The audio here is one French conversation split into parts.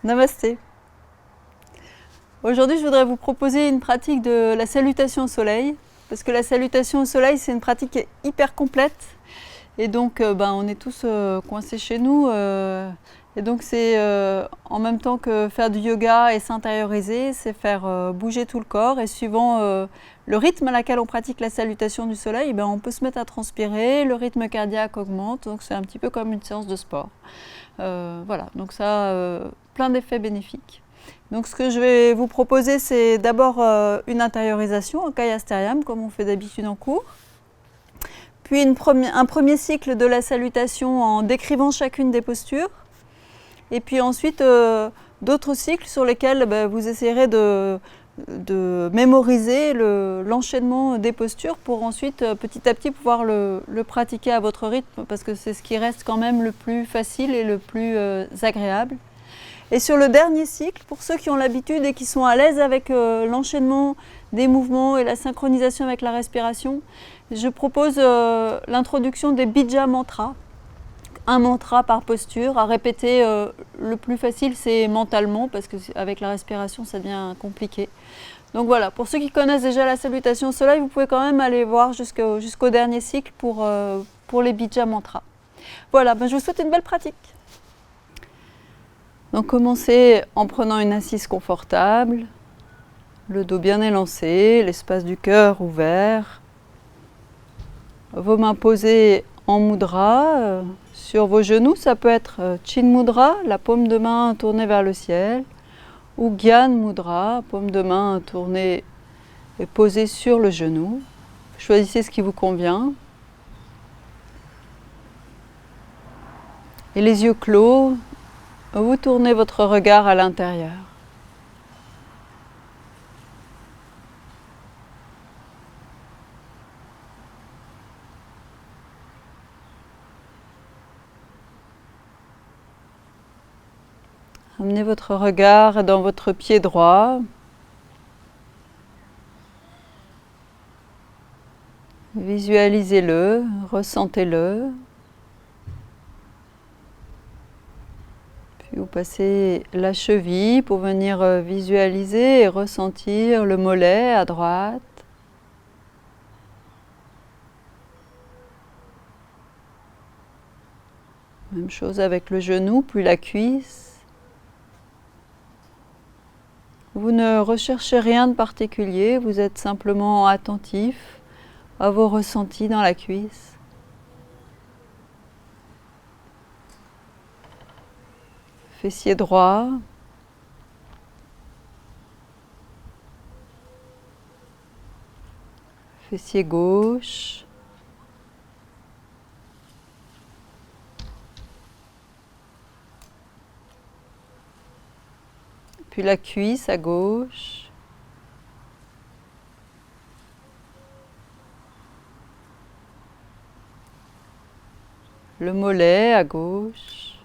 Namasté. Aujourd'hui, je voudrais vous proposer une pratique de la salutation au soleil, parce que la salutation au soleil, c'est une pratique qui est hyper complète, et donc on est tous coincés chez nous, et donc c'est en même temps que faire du yoga et s'intérioriser, c'est faire bouger tout le corps, et suivant le rythme à laquelle on pratique la salutation du soleil, on peut se mettre à transpirer, le rythme cardiaque augmente, donc c'est un petit peu comme une séance de sport. Voilà, donc ça a plein d'effets bénéfiques. Donc ce que je vais vous proposer, c'est d'abord une intériorisation en Kayastheriam, comme on fait d'habitude en cours. Puis un premier cycle de la salutation en décrivant chacune des postures. Et puis ensuite d'autres cycles sur lesquels vous essayerez de mémoriser l'enchaînement des postures pour ensuite petit à petit pouvoir le pratiquer à votre rythme, parce que c'est ce qui reste quand même le plus facile et le plus agréable. Et sur le dernier cycle, pour ceux qui ont l'habitude et qui sont à l'aise avec l'enchaînement des mouvements et la synchronisation avec la respiration, je propose l'introduction des Bija mantras. Un mantra par posture, à répéter. Le plus facile, c'est mentalement, parce qu'avec la respiration, ça devient compliqué. Donc voilà, pour ceux qui connaissent déjà la salutation au soleil, vous pouvez quand même aller voir jusqu'au dernier cycle pour les Bija mantras. Voilà, je vous souhaite une belle pratique. Donc commencez en prenant une assise confortable, le dos bien élancé, l'espace du cœur ouvert, vos mains posées en mudra sur vos genoux. Ça peut être Chin Mudra, la paume de main tournée vers le ciel, ou Gyan Mudra, paume de main tournée et posée sur le genou. Choisissez ce qui vous convient. Et les yeux clos, vous tournez votre regard à l'intérieur. Amenez votre regard dans votre pied droit. Visualisez-le, ressentez-le. Puis vous passez la cheville pour venir visualiser et ressentir le mollet à droite. Même chose avec le genou, puis la cuisse. Vous ne recherchez rien de particulier, vous êtes simplement attentif à vos ressentis dans la cuisse. Fessier droit. Fessier gauche. Puis la cuisse à gauche. Le mollet à gauche.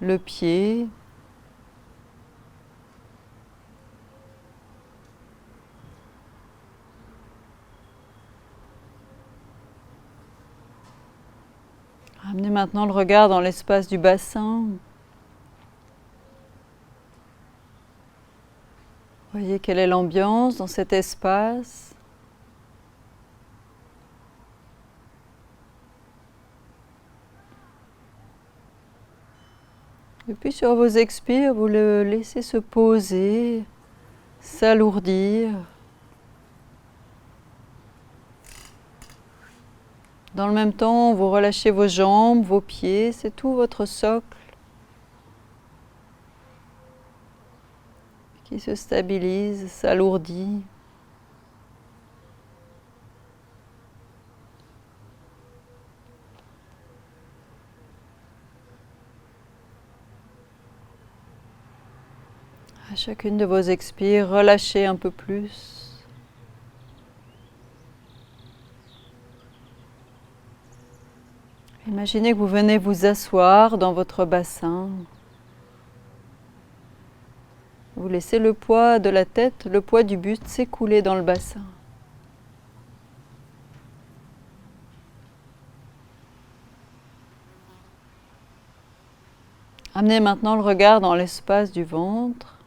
Le pied. Ramenez maintenant le regard dans l'espace du bassin. Voyez quelle est l'ambiance dans cet espace. Et puis sur vos expires, vous le laissez se poser, s'alourdir. Dans le même temps, vous relâchez vos jambes, vos pieds, c'est tout votre socle qui se stabilise, s'alourdit. À chacune de vos expires, relâchez un peu plus. Imaginez que vous venez vous asseoir dans votre bassin. Vous laissez le poids de la tête, le poids du buste s'écouler dans le bassin. Amenez maintenant le regard dans l'espace du ventre.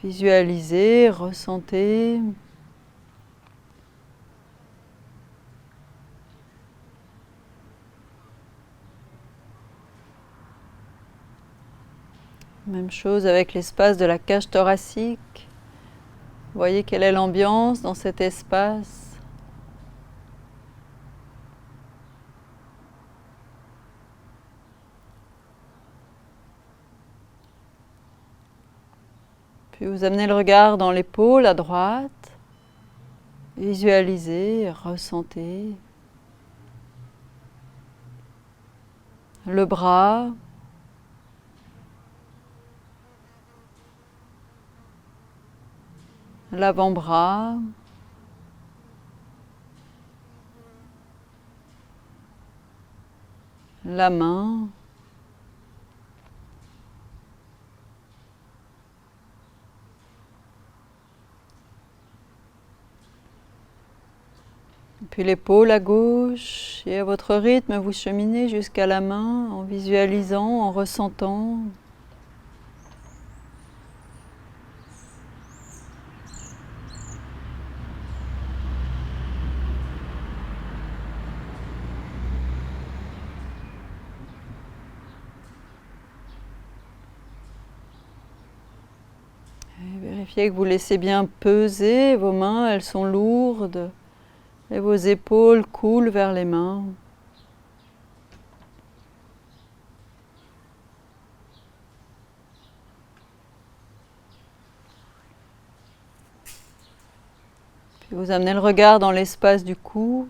Visualisez, ressentez. Même chose avec l'espace de la cage thoracique. Voyez quelle est l'ambiance dans cet espace. Puis vous amenez le regard dans l'épaule à droite. Visualisez, ressentez. Le bras. L'avant-bras. La main. Puis l'épaule à gauche, et à votre rythme, vous cheminez jusqu'à la main en visualisant, en ressentant. Et vérifiez que vous laissez bien peser vos mains, elles sont lourdes, et vos épaules coulent vers les mains. Puis vous amenez le regard dans l'espace du cou.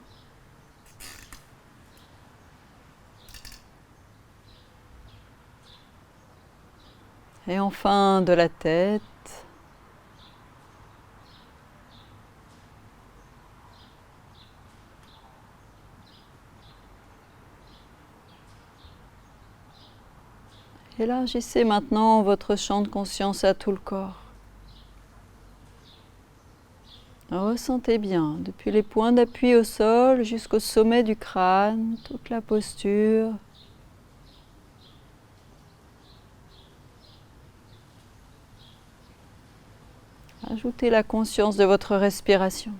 Et enfin de la tête. Élargissez maintenant votre champ de conscience à tout le corps. Ressentez bien, depuis les points d'appui au sol jusqu'au sommet du crâne, toute la posture. Ajoutez la conscience de votre respiration.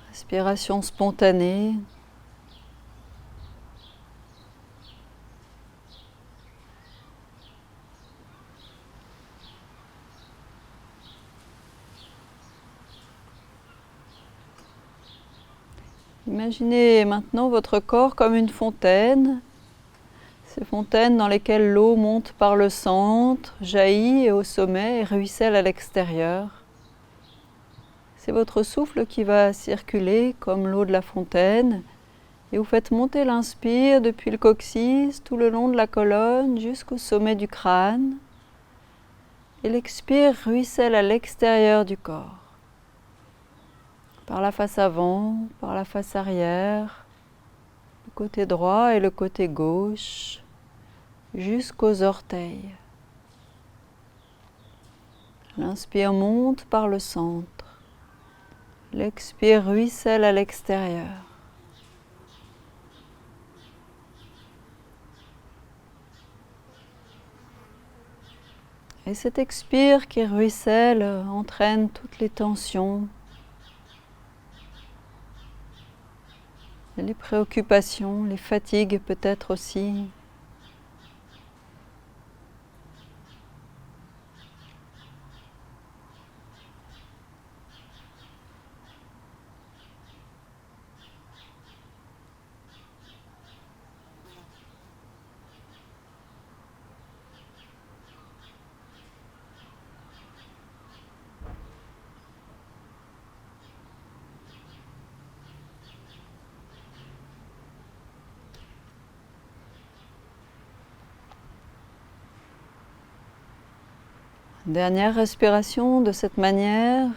Respiration spontanée. Imaginez maintenant votre corps comme une fontaine. Ces fontaines dans lesquelles l'eau monte par le centre, jaillit au sommet et ruisselle à l'extérieur. C'est votre souffle qui va circuler comme l'eau de la fontaine et vous faites monter l'inspire depuis le coccyx tout le long de la colonne jusqu'au sommet du crâne et l'expire ruisselle à l'extérieur du corps, par la face avant, par la face arrière, le côté droit et le côté gauche, jusqu'aux orteils. L'inspire monte par le centre. L'expire ruisselle à l'extérieur. Et cet expire qui ruisselle entraîne toutes les tensions, les préoccupations, les fatigues peut-être aussi. Dernière respiration de cette manière.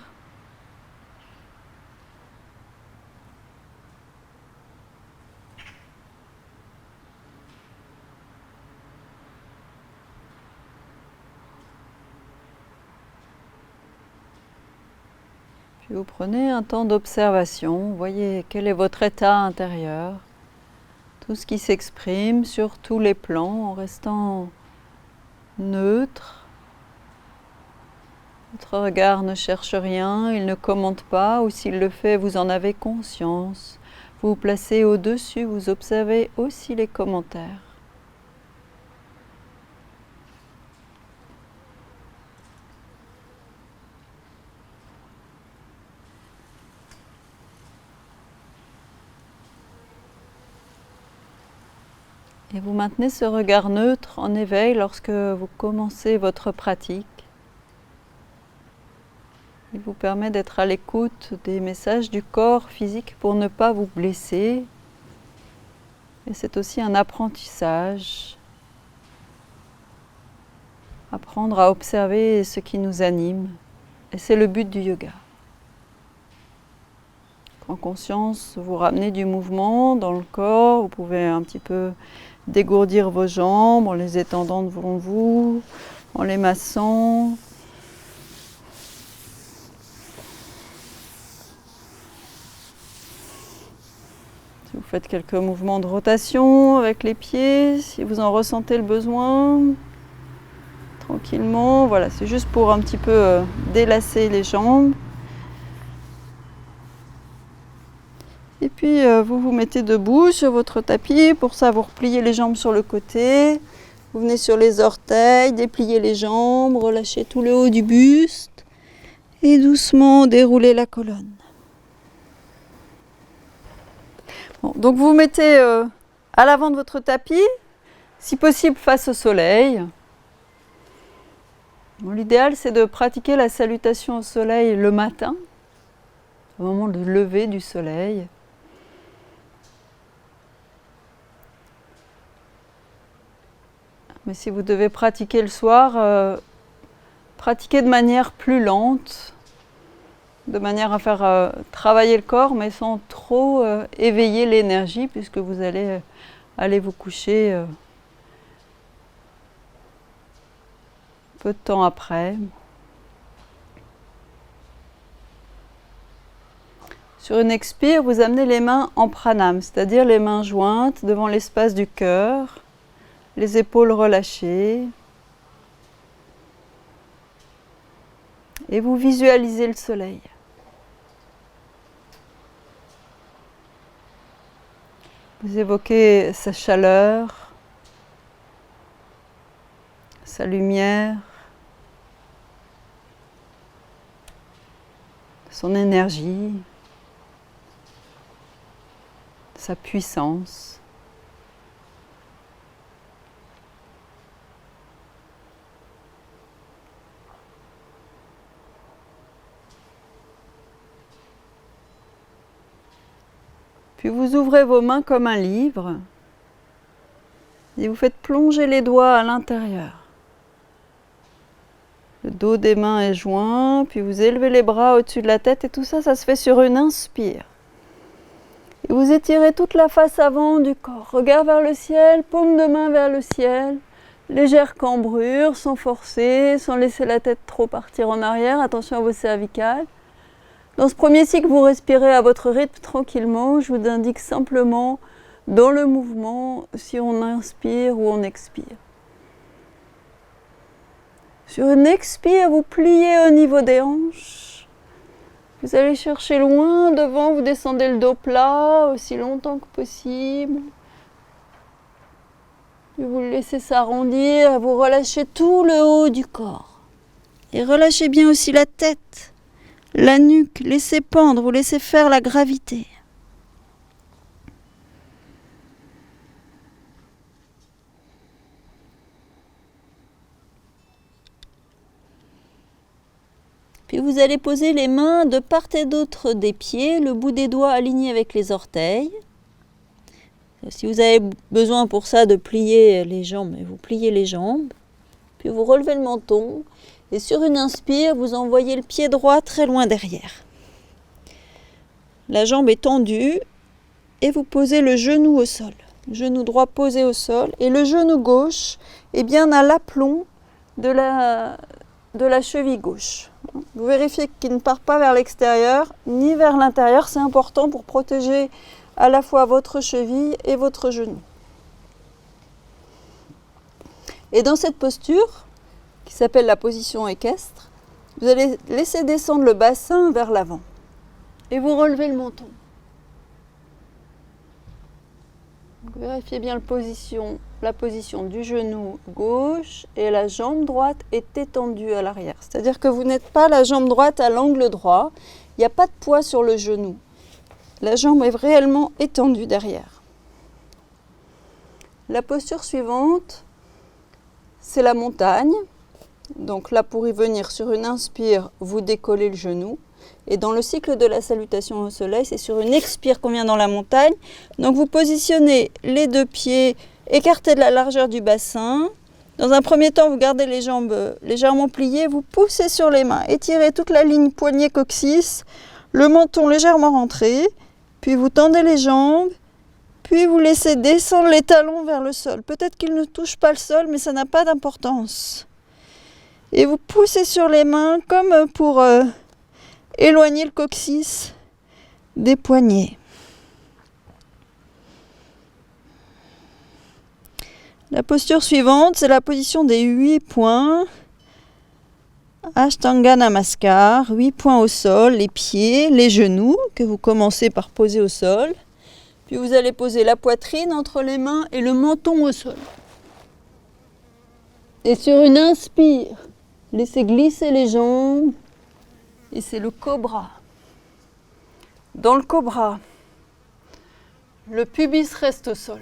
Puis vous prenez un temps d'observation, voyez quel est votre état intérieur, tout ce qui s'exprime sur tous les plans en restant neutre. Votre regard ne cherche rien, il ne commente pas, ou s'il le fait, vous en avez conscience. Vous vous placez au-dessus, vous observez aussi les commentaires. Et vous maintenez ce regard neutre en éveil lorsque vous commencez votre pratique. Il vous permet d'être à l'écoute des messages du corps physique pour ne pas vous blesser. Et c'est aussi un apprentissage. Apprendre à observer ce qui nous anime. Et c'est le but du yoga. En conscience, vous ramenez du mouvement dans le corps. Vous pouvez un petit peu dégourdir vos jambes en les étendant devant vous, en les massant. Si vous faites quelques mouvements de rotation avec les pieds, si vous en ressentez le besoin, tranquillement. Voilà, c'est juste pour un petit peu délasser les jambes. Et puis vous vous mettez debout sur votre tapis. Pour ça, vous repliez les jambes sur le côté. Vous venez sur les orteils, dépliez les jambes, relâchez tout le haut du buste. Et doucement déroulez la colonne. Bon, donc vous vous mettez à l'avant de votre tapis, si possible face au soleil. Bon, l'idéal, c'est de pratiquer la salutation au soleil le matin, au moment de lever du soleil. Mais si vous devez pratiquer le soir, pratiquez de manière plus lente, de manière à faire travailler le corps, mais sans trop éveiller l'énergie, puisque vous allez aller vous coucher peu de temps après. Sur une expire, vous amenez les mains en pranam, c'est-à-dire les mains jointes devant l'espace du cœur, les épaules relâchées. Et vous visualisez le soleil. Vous évoquez sa chaleur, sa lumière, son énergie, sa puissance. Puis vous ouvrez vos mains comme un livre et vous faites plonger les doigts à l'intérieur. Le dos des mains est joint, puis vous élevez les bras au-dessus de la tête et tout ça, ça se fait sur une inspire. Et vous étirez toute la face avant du corps. Regard vers le ciel, paume de main vers le ciel. Légère cambrure, sans forcer, sans laisser la tête trop partir en arrière. Attention à vos cervicales. Dans ce premier cycle, vous respirez à votre rythme tranquillement. Je vous indique simplement dans le mouvement si on inspire ou on expire. Sur une expire, vous pliez au niveau des hanches. Vous allez chercher loin devant, vous descendez le dos plat aussi longtemps que possible. Puis vous le laissez s'arrondir, vous relâchez tout le haut du corps. Et relâchez bien aussi la tête. La nuque, laissez pendre, vous laissez faire la gravité. Puis vous allez poser les mains de part et d'autre des pieds, le bout des doigts aligné avec les orteils. Si vous avez besoin pour ça de plier les jambes, vous pliez les jambes. Puis vous relevez le menton. Et sur une inspire, vous envoyez le pied droit très loin derrière. La jambe est tendue et vous posez le genou au sol. Le genou droit posé au sol et le genou gauche est bien à l'aplomb de de la cheville gauche. Vous vérifiez qu'il ne part pas vers l'extérieur ni vers l'intérieur. C'est important pour protéger à la fois votre cheville et votre genou. Et dans cette posture, qui s'appelle la position équestre, vous allez laisser descendre le bassin vers l'avant. Et vous relevez le menton. Donc, vérifiez bien la position du genou gauche et la jambe droite est étendue à l'arrière. C'est-à-dire que vous n'êtes pas la jambe droite à l'angle droit. Il n'y a pas de poids sur le genou. La jambe est réellement étendue derrière. La posture suivante, c'est la montagne. Donc là, pour y venir sur une inspire, vous décollez le genou. Et dans le cycle de la salutation au soleil, c'est sur une expire qu'on vient dans la montagne. Donc vous positionnez les deux pieds écartés de la largeur du bassin. Dans un premier temps, vous gardez les jambes légèrement pliées. Vous poussez sur les mains, étirez toute la ligne poignet-coccyx, le menton légèrement rentré. Puis vous tendez les jambes. Puis vous laissez descendre les talons vers le sol. Peut-être qu'ils ne touchent pas le sol, mais ça n'a pas d'importance. Et vous poussez sur les mains comme pour éloigner le coccyx des poignets. La posture suivante, c'est la position des 8 points. Ashtanga Namaskar, 8 points au sol, les pieds, les genoux, que vous commencez par poser au sol. Puis vous allez poser la poitrine entre les mains et le menton au sol. Et sur une inspire, laissez glisser les jambes. Et c'est le cobra. Dans le cobra, le pubis reste au sol.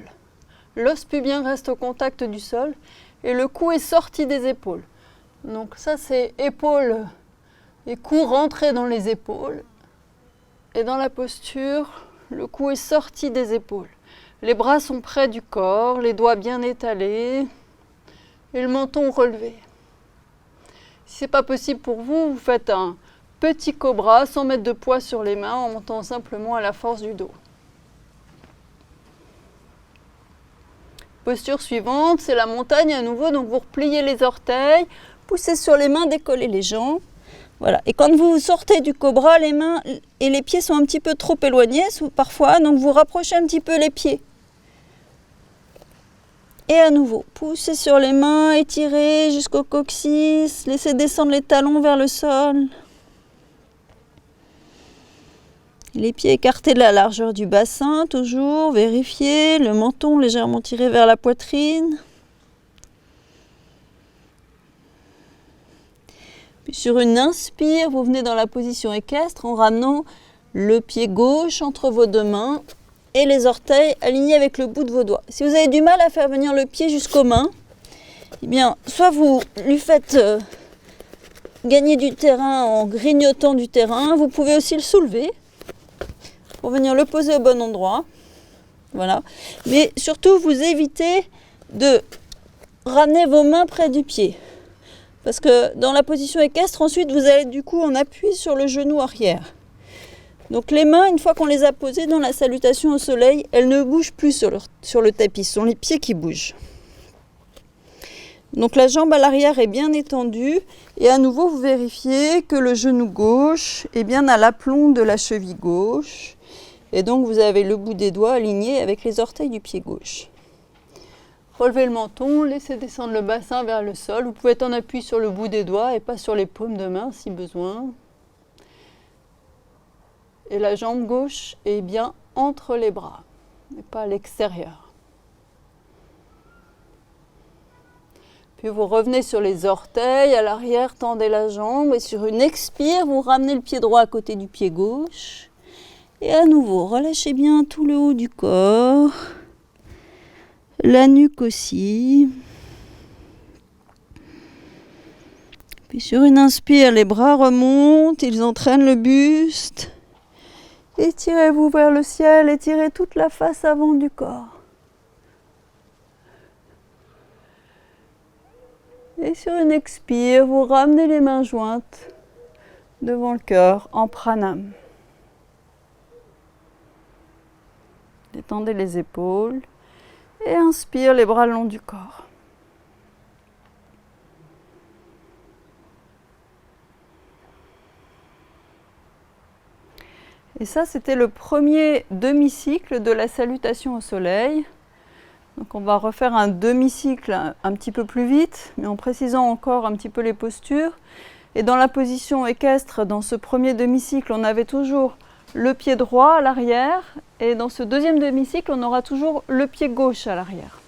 L'os pubien reste au contact du sol et le cou est sorti des épaules. Donc ça c'est épaules et cou rentré dans les épaules. Et dans la posture, le cou est sorti des épaules. Les bras sont près du corps, les doigts bien étalés et le menton relevé. Si ce n'est pas possible pour vous, vous faites un petit cobra sans mettre de poids sur les mains en montant simplement à la force du dos. Posture suivante, c'est la montagne à nouveau. Donc vous repliez les orteils, poussez sur les mains, décollez les jambes. Voilà. Et quand vous sortez du cobra, les mains et les pieds sont un petit peu trop éloignés parfois, donc vous rapprochez un petit peu les pieds. Et à nouveau, poussez sur les mains, étirez jusqu'au coccyx, laissez descendre les talons vers le sol. Les pieds écartés de la largeur du bassin, toujours, vérifiez, le menton légèrement tiré vers la poitrine. Puis sur une inspire, vous venez dans la position équestre en ramenant le pied gauche entre vos deux mains et les orteils alignés avec le bout de vos doigts. Si vous avez du mal à faire venir le pied jusqu'aux mains, eh bien, soit vous lui faites gagner du terrain en grignotant du terrain, vous pouvez aussi le soulever pour venir le poser au bon endroit. Voilà. Mais surtout, vous évitez de ramener vos mains près du pied. Parce que dans la position équestre, ensuite, vous allez du coup en appui sur le genou arrière. Donc les mains, une fois qu'on les a posées dans la salutation au soleil, elles ne bougent plus sur le tapis. Ce sont les pieds qui bougent. Donc la jambe à l'arrière est bien étendue. Et à nouveau, vous vérifiez que le genou gauche est bien à l'aplomb de la cheville gauche. Et donc vous avez le bout des doigts aligné avec les orteils du pied gauche. Relevez le menton, laissez descendre le bassin vers le sol. Vous pouvez être en appui sur le bout des doigts et pas sur les paumes de main si besoin. Et la jambe gauche est bien entre les bras, mais pas à l'extérieur. Puis vous revenez sur les orteils, à l'arrière, tendez la jambe. Et sur une expire, vous ramenez le pied droit à côté du pied gauche. Et à nouveau, relâchez bien tout le haut du corps. La nuque aussi. Puis sur une inspire, les bras remontent, ils entraînent le buste. Étirez-vous vers le ciel, étirez toute la face avant du corps. Et sur une expire, vous ramenez les mains jointes devant le cœur en pranam. Détendez les épaules et inspire les bras le long du corps. Et ça, c'était le premier demi-cycle de la salutation au soleil. Donc on va refaire un demi-cycle un petit peu plus vite, mais en précisant encore un petit peu les postures. Et dans la position équestre, dans ce premier demi-cycle, on avait toujours le pied droit à l'arrière, et dans ce deuxième demi-cycle, on aura toujours le pied gauche à l'arrière.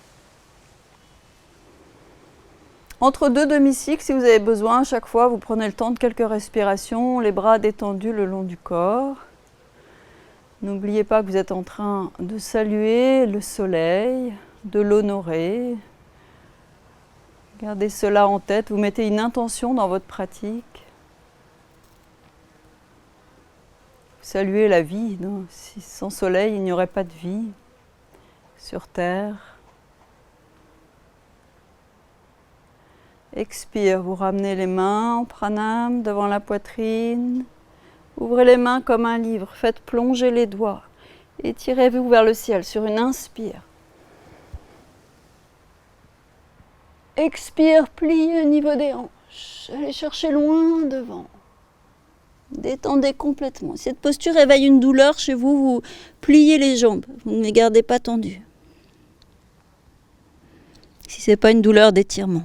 Entre deux demi-cycles, si vous avez besoin, à chaque fois, vous prenez le temps de quelques respirations, les bras détendus le long du corps. N'oubliez pas que vous êtes en train de saluer le soleil, de l'honorer. Gardez cela en tête, vous mettez une intention dans votre pratique. Vous saluez la vie, non? Sans soleil, il n'y aurait pas de vie sur Terre. Expire, vous ramenez les mains en pranam devant la poitrine. Ouvrez les mains comme un livre, faites plonger les doigts. Étirez-vous vers le ciel sur une inspire. Expire, pliez au niveau des hanches. Allez chercher loin devant. Détendez complètement. Si cette posture éveille une douleur chez vous, vous pliez les jambes. Vous ne les gardez pas tendues. Si ce n'est pas une douleur d'étirement.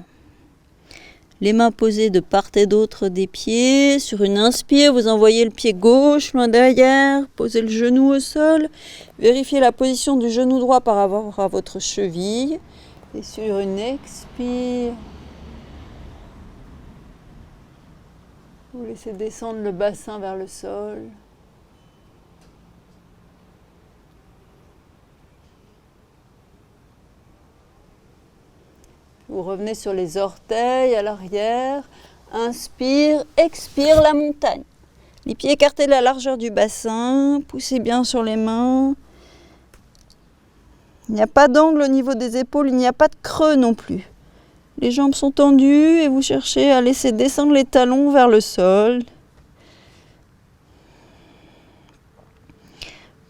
Les mains posées de part et d'autre des pieds. Sur une inspire, vous envoyez le pied gauche loin derrière. Posez le genou au sol. Vérifiez la position du genou droit par rapport à votre cheville. Et sur une expire, vous laissez descendre le bassin vers le sol. Vous revenez sur les orteils à l'arrière. Inspire, expire la montagne. Les pieds écartés de la largeur du bassin. Poussez bien sur les mains. Il n'y a pas d'angle au niveau des épaules, il n'y a pas de creux non plus. Les jambes sont tendues et vous cherchez à laisser descendre les talons vers le sol.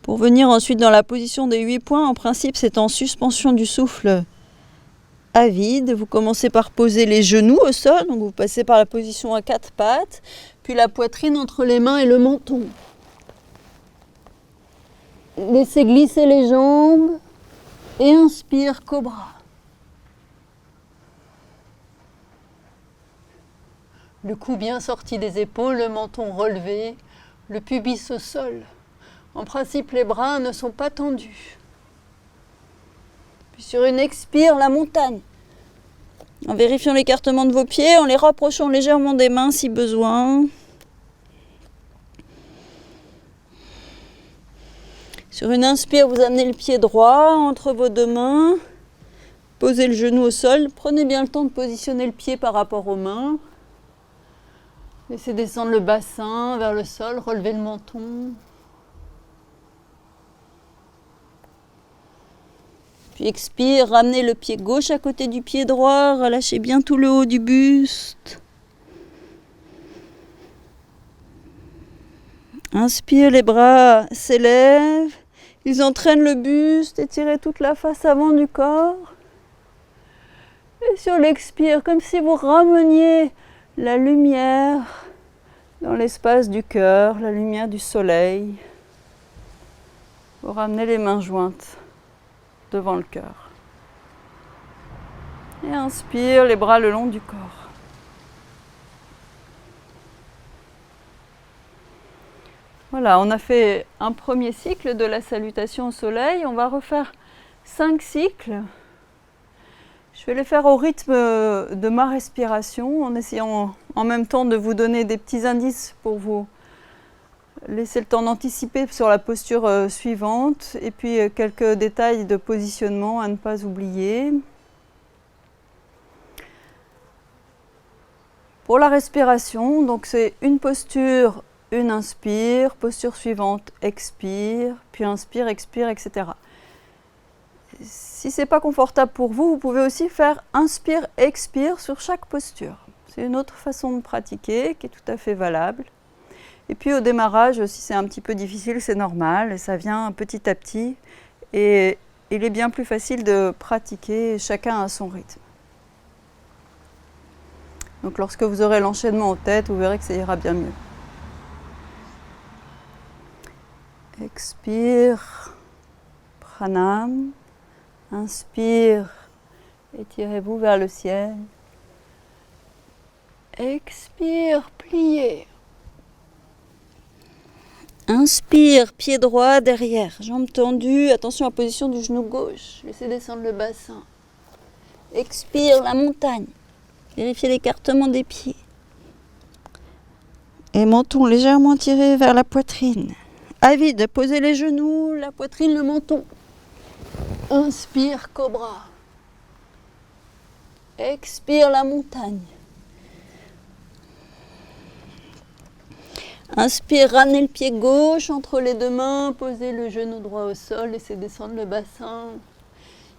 Pour venir ensuite dans la position des 8 points, en principe c'est en suspension du souffle à vide. Vous commencez par poser les genoux au sol, donc vous passez par la position à 4 pattes, puis la poitrine entre les mains et le menton. Laissez glisser les jambes et inspire cobra. Le cou bien sorti des épaules, le menton relevé, le pubis au sol. En principe, les bras ne sont pas tendus. Puis sur une expire, la montagne. En vérifiant l'écartement de vos pieds, en les rapprochant légèrement des mains si besoin. Sur une inspire, vous amenez le pied droit entre vos deux mains. Posez le genou au sol. Prenez bien le temps de positionner le pied par rapport aux mains. Laissez descendre le bassin vers le sol, relevez le menton. Puis expire, ramenez le pied gauche à côté du pied droit, relâchez bien tout le haut du buste. Inspire, les bras s'élèvent, ils entraînent le buste, étirez toute la face avant du corps. Et sur l'expire, comme si vous rameniez la lumière dans l'espace du cœur, la lumière du soleil. Vous ramenez les mains jointes devant le cœur. Et inspire, les bras le long du corps. Voilà, on a fait un premier cycle de la salutation au soleil. On va refaire 5 cycles. Je vais les faire au rythme de ma respiration, en essayant en même temps de vous donner des petits indices pour vous laisser le temps d'anticiper sur la posture suivante, et puis quelques détails de positionnement à ne pas oublier. Pour la respiration, donc c'est une posture, une inspire, posture suivante, expire, puis inspire, expire, etc. Si ce n'est pas confortable pour vous, vous pouvez aussi faire inspire, expire sur chaque posture. C'est une autre façon de pratiquer qui est tout à fait valable. Et puis au démarrage, si c'est un petit peu difficile, c'est normal, et ça vient petit à petit. Et il est bien plus facile de pratiquer chacun à son rythme. Donc lorsque vous aurez l'enchaînement en tête, vous verrez que ça ira bien mieux. Expire, pranam. Inspire, étirez-vous vers le ciel. Expire, pliez. Inspire, pied droit derrière, jambes tendues, attention à la position du genou gauche, laissez descendre le bassin. Expire, la montagne, vérifiez l'écartement des pieds. Et menton légèrement tiré vers la poitrine. À vide, posez les genoux, la poitrine, le menton. Inspire, cobra. Expire, la montagne. Inspire, ramenez le pied gauche entre les deux mains, posez le genou droit au sol, laissez descendre le bassin.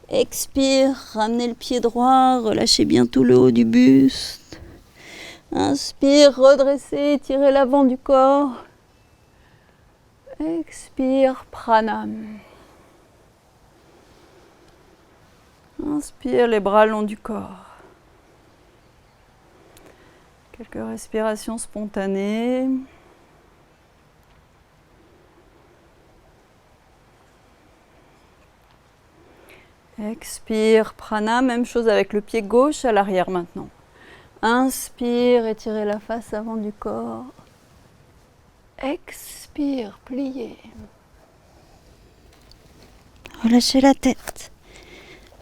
Expire, ramenez le pied droit, relâchez bien tout le haut du buste. Inspire, redressez, tirez l'avant du corps. Expire, pranam. Inspire, les bras le long du corps. Quelques respirations spontanées. Expire, prana, même chose avec le pied gauche à l'arrière maintenant. Inspire, étirez la face avant du corps. Expire, pliez. Relâchez la tête.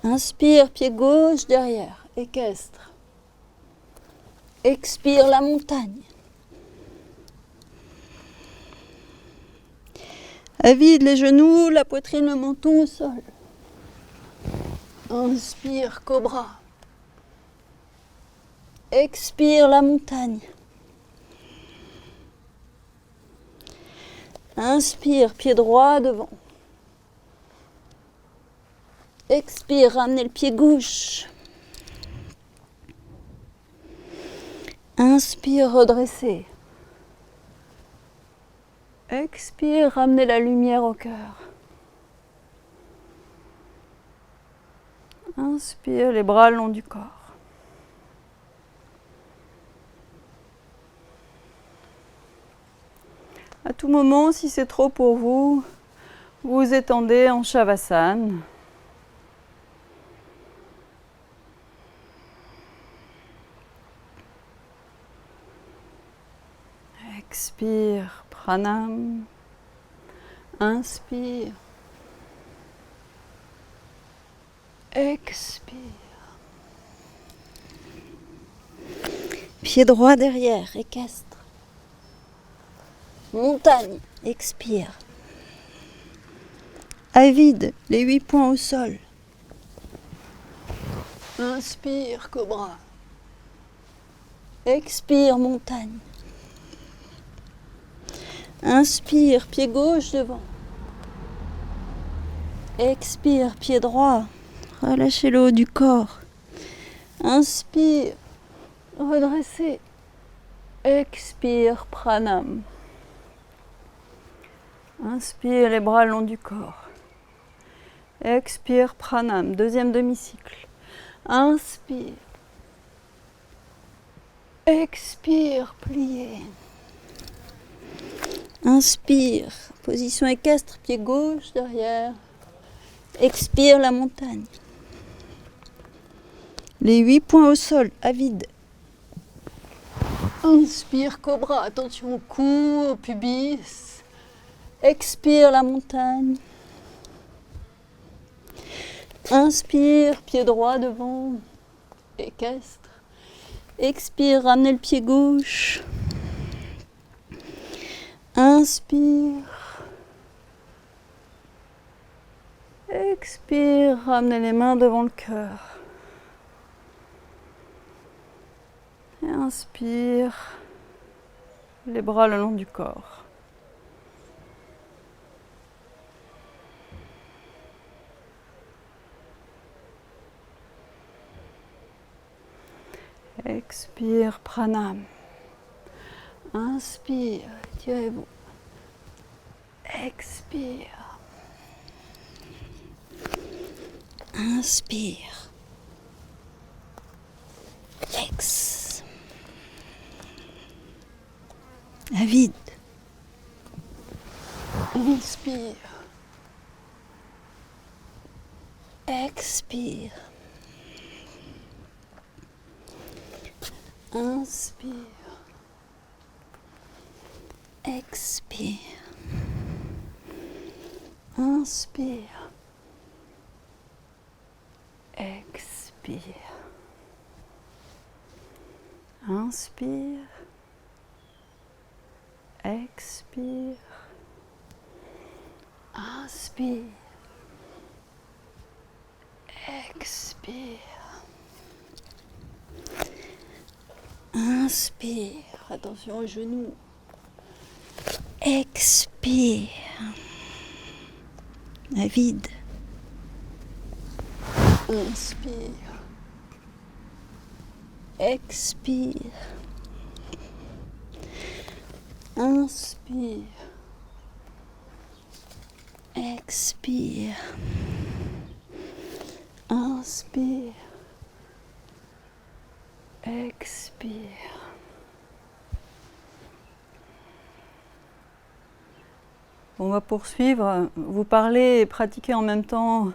Inspire, pied gauche derrière, équestre. Expire, la montagne. À vide les genoux, la poitrine, le menton au sol. Inspire, cobra. Expire, la montagne. Inspire, pied droit devant. Expire, ramenez le pied gauche. Inspire, redressez. Expire, ramenez la lumière au cœur. Inspire, les bras le long du corps. À tout moment, si c'est trop pour vous, vous vous étendez en Shavasana. Expire, pranam. Inspire. Expire. Pied droit derrière, équestre. Montagne, expire. À vide, les 8 points au sol. Inspire, cobra. Expire, montagne. Inspire, pied gauche devant. Expire, pied droit. Relâchez le haut du corps. Inspire, redressez. Expire, pranam. Inspire, les bras le long du corps. Expire, pranam. Deuxième demi-cycle. Inspire. Expire, pliez. Inspire, position équestre, pied gauche derrière. Expire, la montagne. Les 8 points au sol, à vide. Inspire, cobra, attention au cou, au pubis. Expire, la montagne. Inspire, pied droit devant, équestre. Expire, ramenez le pied gauche. Inspire. Expire, ramenez les mains devant le cœur. Et inspire, les bras le long du corps. Expire, pranam. Inspire, tirez-vous. Expire. Inspire. Ex. À vide. Inspire. Expire. Inspire. Expire. Inspire. Expire. Inspire. Expire. Inspire. Expire. Inspire. Attention aux genoux. Expire. À vide. Inspire. Expire. Inspire. Expire. Inspire. Expire. On va poursuivre. Vous parlez et pratiquer en même temps,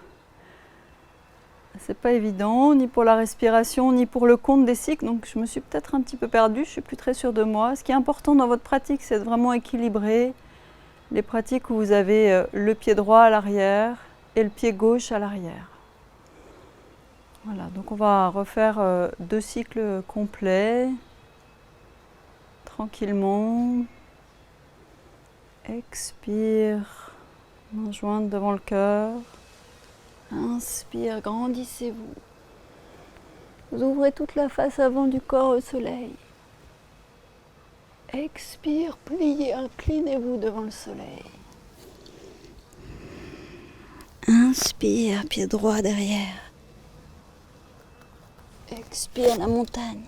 c'est pas évident, ni pour la respiration, ni pour le compte des cycles. Donc je me suis peut-être un petit peu perdue, je suis plus très sûre de moi. Ce qui est important dans votre pratique, c'est de vraiment équilibrer les pratiques où vous avez le pied droit à l'arrière et le pied gauche à l'arrière. Voilà, donc on va refaire 2 cycles complets, tranquillement. Expire, main jointe devant le cœur. Inspire, grandissez-vous. Vous ouvrez toute la face avant du corps au soleil. Expire, pliez, inclinez-vous devant le soleil. Inspire, pied droit derrière. Expire, la montagne.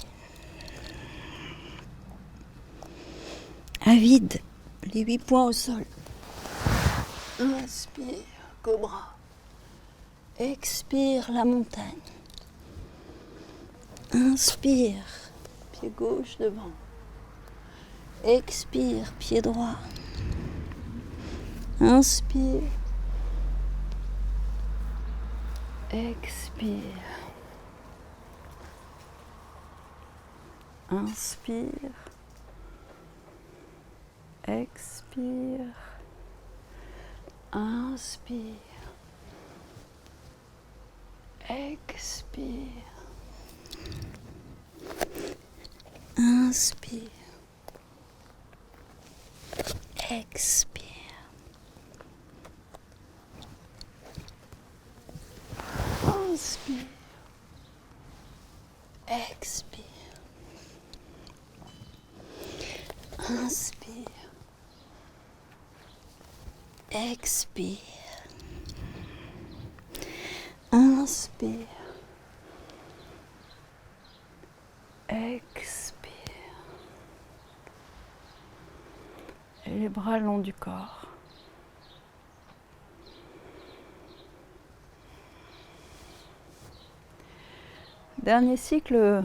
À vide, les 8 points au sol. Inspire, cobra. Expire, la montagne. Inspire, pied gauche devant. Expire, pied droit. Inspire. Expire. Inspire. Expire. Inspire. Expire. Inspire. Expire. Inspire. Expire. Inspire. Expire. Inspire. Expire. Et les bras le long du corps. Dernier cycle,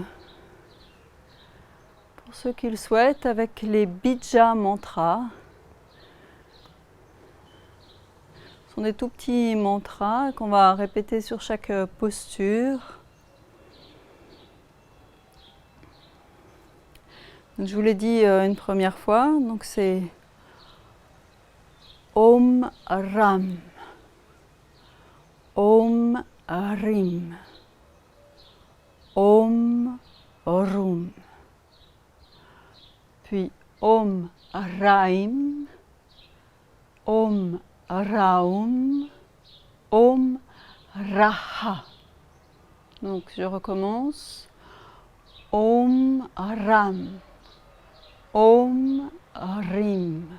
pour ceux qui le souhaitent, avec les Bija mantras. Ce sont des tout petits mantras qu'on va répéter sur chaque posture. Donc, je vous l'ai dit une première fois, donc c'est Om Ram, Om Rim, Om Rum, puis Om Raim, Om Raum, Om Raha. Donc je recommence. Om Ram, Om Rim,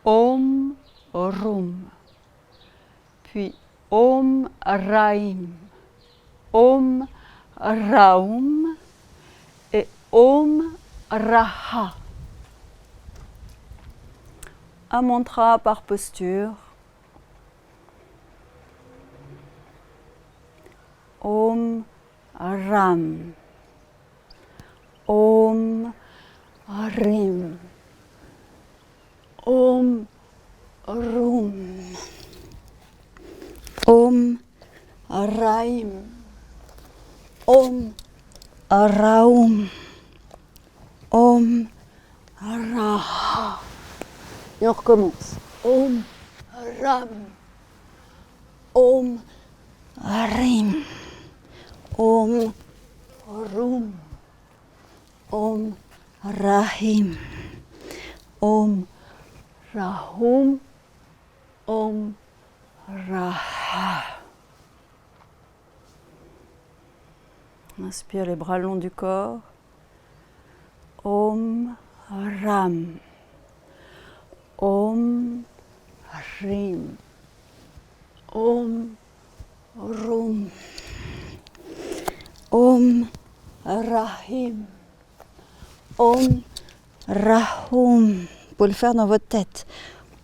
Om Rum, puis Om Raim, Om Raum et Om Raha. Un mantra par posture. Om Ram, Om Rim, Om Rum. Om Raim. Om Raum. Om Ra. Et on recommence. Om Ram. Om Rim. Om Rum. Om Rahim. Om Rahum. Om Raha. Inspire les bras le long du corps. Om Ram. Om Rim. Om Rum. Om Rahim. Om Rahum. Vous pouvez le faire dans votre tête.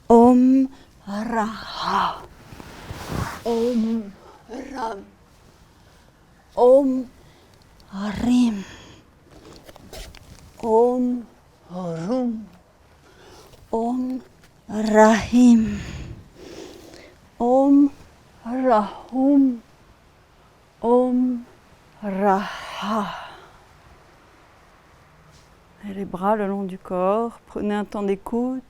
Om Raha. Om Ram. Om Rim. Om Rum. Om Rahim. Om Rahum. Om Raha. Et les bras le long du corps. Prenez un temps d'écoute.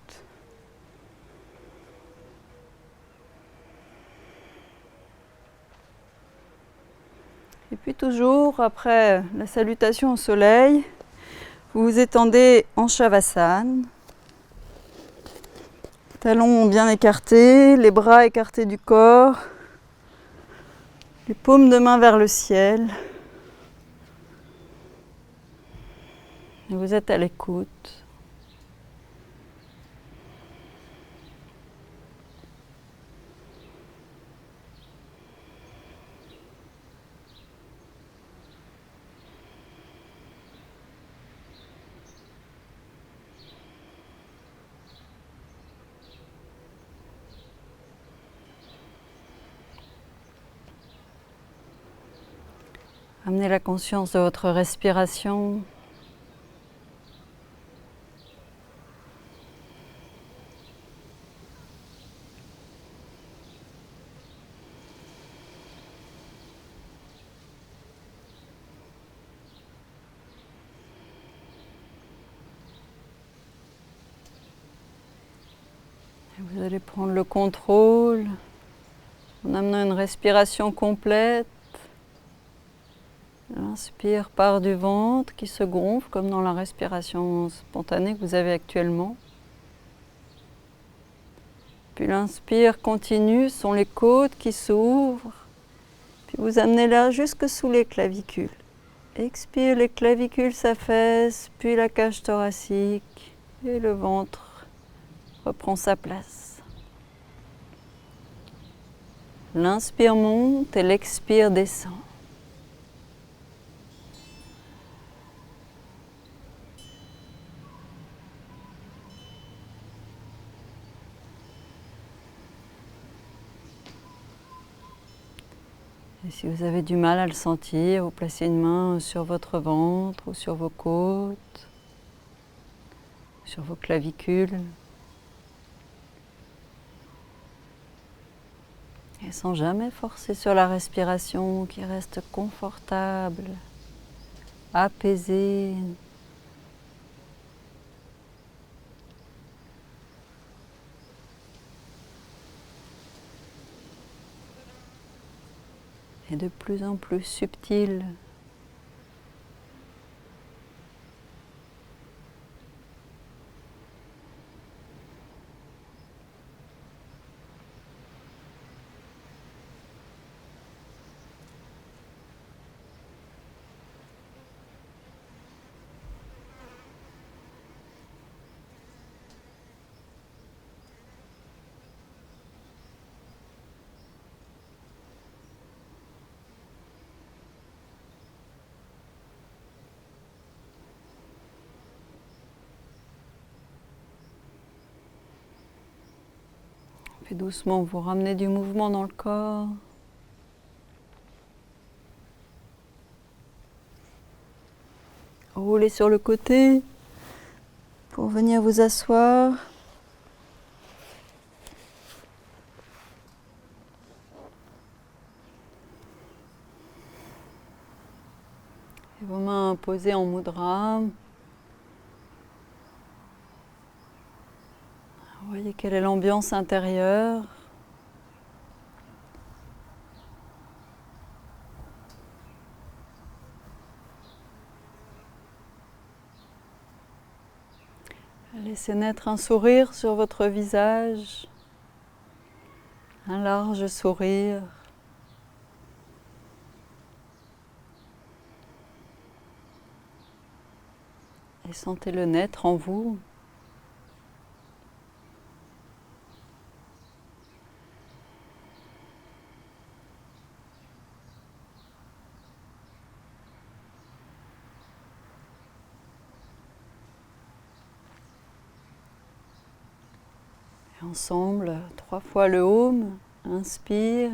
Et puis toujours, après la salutation au soleil, vous vous étendez en Shavasana. Talons bien écartés, les bras écartés du corps, les paumes de main vers le ciel. Et vous êtes à l'écoute. Amenez la conscience de votre respiration. Et vous allez prendre le contrôle en amenant une respiration complète. L'inspire part du ventre qui se gonfle comme dans la respiration spontanée que vous avez actuellement. Puis l'inspire continue, ce sont les côtes qui s'ouvrent. Puis vous amenez l'air jusque sous les clavicules. Expire, les clavicules s'affaissent, puis la cage thoracique et le ventre reprend sa place. L'inspire monte et l'expire descend. Et si vous avez du mal à le sentir, vous placez une main sur votre ventre ou sur vos côtes, sur vos clavicules. Et sans jamais forcer sur la respiration qui reste confortable, apaisée. Et de plus en plus subtile. Puis doucement, vous ramenez du mouvement dans le corps. Roulez sur le côté pour venir vous asseoir. mains posées en mudra. Voyez quelle est l'ambiance intérieure. Laissez naître un sourire sur votre visage, un large sourire. Et sentez-le naître en vous. Et ensemble, 3 fois le Om. Inspire.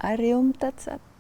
Hariom Tat Sat.